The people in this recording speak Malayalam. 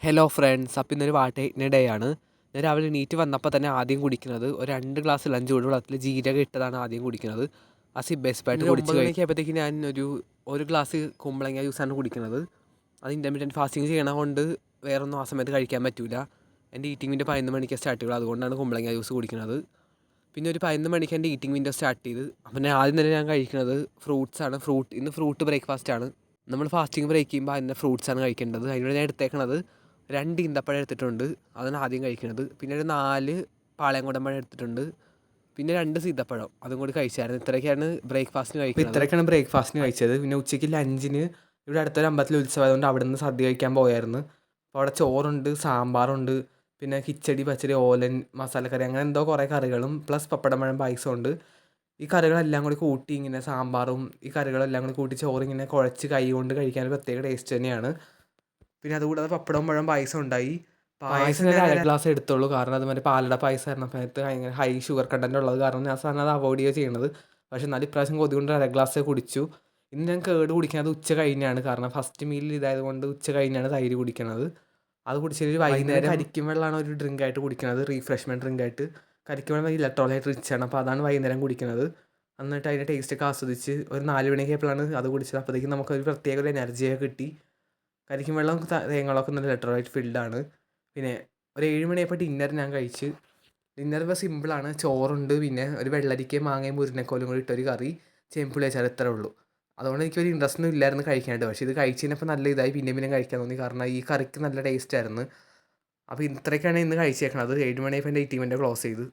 ഹലോ ഫ്രണ്ട്സ്, അപ്പോൾ ഇന്നൊരു വാട്ട ഡേ ആണ്. ഞാൻ രാവിലെ എണീറ്റ് വന്നപ്പോൾ തന്നെ ആദ്യം കുടിക്കുന്നത് ഒരു 2 ഗ്ലാസ് ഇളം ചൂടുവെള്ളത്തിൽ ജീരകം ഇട്ടതാണ് ആദ്യം കുടിക്കുന്നത്. ബെസ്റ്റായിട്ട് കുടിച്ച് 9 മണിയൊക്കെ ആയപ്പോഴത്തേക്ക് ഞാൻ ഒരു ഗ്ലാസ് കുമ്പളങ്ങ ജ്യൂസാണ് കുടിക്കുന്നത്. അത് ഇൻ്റർമീഡിയറ്റ് ഫാസ്റ്റിംഗ് ചെയ്യണ കൊണ്ട് വേറൊന്നും ആ സമയത്ത് കഴിക്കാൻ പറ്റില്ല. എൻ്റെ ഈറ്റിംഗ് വിൻഡോ 11 മണിക്ക് സ്റ്റാർട്ട് ചെയ്യുള്ളൂ, അതുകൊണ്ടാണ് കുമ്പളങ്ങ ജ്യൂസ് കുടിക്കുന്നത്. പിന്നെ ഒരു 11 മണിക്ക് എൻ്റെ ഈറ്റിംഗ് വിൻഡോ സ്റ്റാർട്ട് ചെയ്ത് അപ്പം ആദ്യം തന്നെ ഞാൻ കഴിക്കുന്നത് ഫ്രൂട്ട്സാണ്. ഇന്ന് ഫ്രൂട്ട് ബ്രേക്ക്ഫാസ്റ്റാണ്. നമ്മൾ ഫാസ്റ്റിംഗ് ബ്രേക്ക് ചെയ്യുമ്പോൾ അതിൻ്റെ ഫ്രൂട്ട്സാണ് കഴിക്കേണ്ടത്. അതിനോട് ഞാൻ എടുത്തേക്കണത് 2 ഈന്തപ്പഴം എടുത്തിട്ടുണ്ട്, അതാണ് ആദ്യം കഴിക്കുന്നത്. പിന്നെ ഒരു 4 പാളയംകുടൻ പഴം എടുത്തിട്ടുണ്ട്. പിന്നെ 2 സീതപ്പഴം അതും കൂടി കഴിച്ചായിരുന്നു. ഇത്രയൊക്കെയാണ് ബ്രേക്ക്ഫാസ്റ്റിന് കഴിക്കുന്നത്. ഇത്രയൊക്കെയാണ് ബ്രേക്ക്ഫാസ്റ്റിന് കഴിച്ചത്. പിന്നെ ഉച്ചയ്ക്ക് ലഞ്ചിന് ഇവിടെ അടുത്തൊരു അമ്പലത്തിൽ ഉത്സവമായതുകൊണ്ട് അവിടെ നിന്ന് സദ്യ കഴിക്കാൻ പോയായിരുന്നു. അപ്പോൾ അവിടെ ചോറുണ്ട്, സാമ്പാറുണ്ട്, പിന്നെ കിച്ചടി, പച്ചടി, ഓലൻ, മസാലക്കറി, അങ്ങനെ എന്തോ കുറേ കറികളും പ്ലസ് പപ്പടം പഴം പായസം ഉണ്ട്. ഈ കറികളെല്ലാം കൂടി കൂട്ടി ഇങ്ങനെ സാമ്പാറും ഈ കറികളെല്ലാം കൂടി കൂട്ടി ചോറിങ്ങനെ കുഴച്ച് കൈ കൊണ്ട് കഴിക്കാൻ ഒരു പ്രത്യേക ടേസ്റ്റ് തന്നെയാണ്. പിന്നെ അതുകൂടാതെ പപ്പടവും പഴം പായസം ഉണ്ടായി. പായസം ഞാൻ 1 ഗ്ലാസ് എടുത്തുള്ളൂ, കാരണം അത് മറ്റേ പാലട പായസം ആയിരുന്ന സമയത്ത് ഭയങ്കര ഹൈ ഷുഗർ കണ്ടൻറ് ഉള്ളത് കാരണം ഞാൻ സാധനം അത് അവോയ്ഡ് ചെയ്യുക ചെയ്യണത്. പക്ഷേ എന്നാലും ഇപ്രാവശ്യം കൊതി കൊണ്ട് 1 ഗ്ലാസ് കുടിച്ചു. ഇന്ന് ഞാൻ കേട് കുടിക്കുന്നത് ഉച്ച കഴിഞ്ഞാണ്, കാരണം ഫസ്റ്റ് മീലിൽ ഇതായത് കൊണ്ട് ഉച്ച കഴിഞ്ഞാണ് തൈര് കുടിക്കണത്. അത് കുടിച്ചൊരു വൈകുന്നേരം കരിക്കും വെള്ളമാണ് ഒരു ഡ്രിങ്കായിട്ട് കുടിക്കുന്നത്, റീഫ്രഷ്മെൻറ്റ് ഡ്രിങ്കായിട്ട്. കരിക്കും വെള്ളം ഇലക്ട്രോലൈറ്റ് റിച്ച് ആണ്, അപ്പോൾ അതാണ് വൈകുന്നേരം കുടിക്കുന്നത്. എന്നിട്ട് അതിൻ്റെ ടേസ്റ്റൊക്കെ ആസ്വദിച്ച് ഒരു 4 മണിയൊക്കെ ആയപ്പോഴാണ് അത് കുടിച്ചത്. അപ്പോഴത്തേക്കും നമുക്കൊരു പ്രത്യേക ഒരു എനർജിയൊക്കെ കിട്ടി. കരിക്കും വെള്ളം തേങ്ങളൊക്കെ നല്ല ഇലക്ട്രോലൈറ്റ് ഫിൽഡാണ്. പിന്നെ ഒരു 7 മണിയായപ്പോൾ ഡിന്നർ ഞാൻ കഴിച്ച്. ഡിന്നർ ഇപ്പോൾ സിമ്പിളാണ്. ചോറുണ്ട്, പിന്നെ ഒരു വെള്ളരിക്കയും മാങ്ങയും മുരിങ്ങക്കോലും കൂടി ഇട്ടൊരു കറി, ചേമ്പുള്ളി അച്ചാർ, ഇത്രേ ഉള്ളൂ. അതുകൊണ്ട് എനിക്കൊരു ഇൻട്രസ്റ്റ് ഒന്നും ഇല്ലായിരുന്നു കഴിക്കാനായിട്ട്. പക്ഷേ ഇത് കഴിച്ച് കഴിഞ്ഞപ്പോൾ നല്ല ഇതായി, പിന്നെ കഴിക്കാൻ തോന്നി, കാരണം ഈ കറിക്ക് നല്ല ടേസ്റ്റ് ആയിരുന്നു. അപ്പോൾ ഇത്രയൊക്കെയാണ് ഇന്ന് കഴിച്ചേക്കണത്. 7 മണിയായപ്പോൾ എൻ്റെ ഈറ്റിംഗ് വിൻഡോ ക്ലോസ് ചെയ്തു.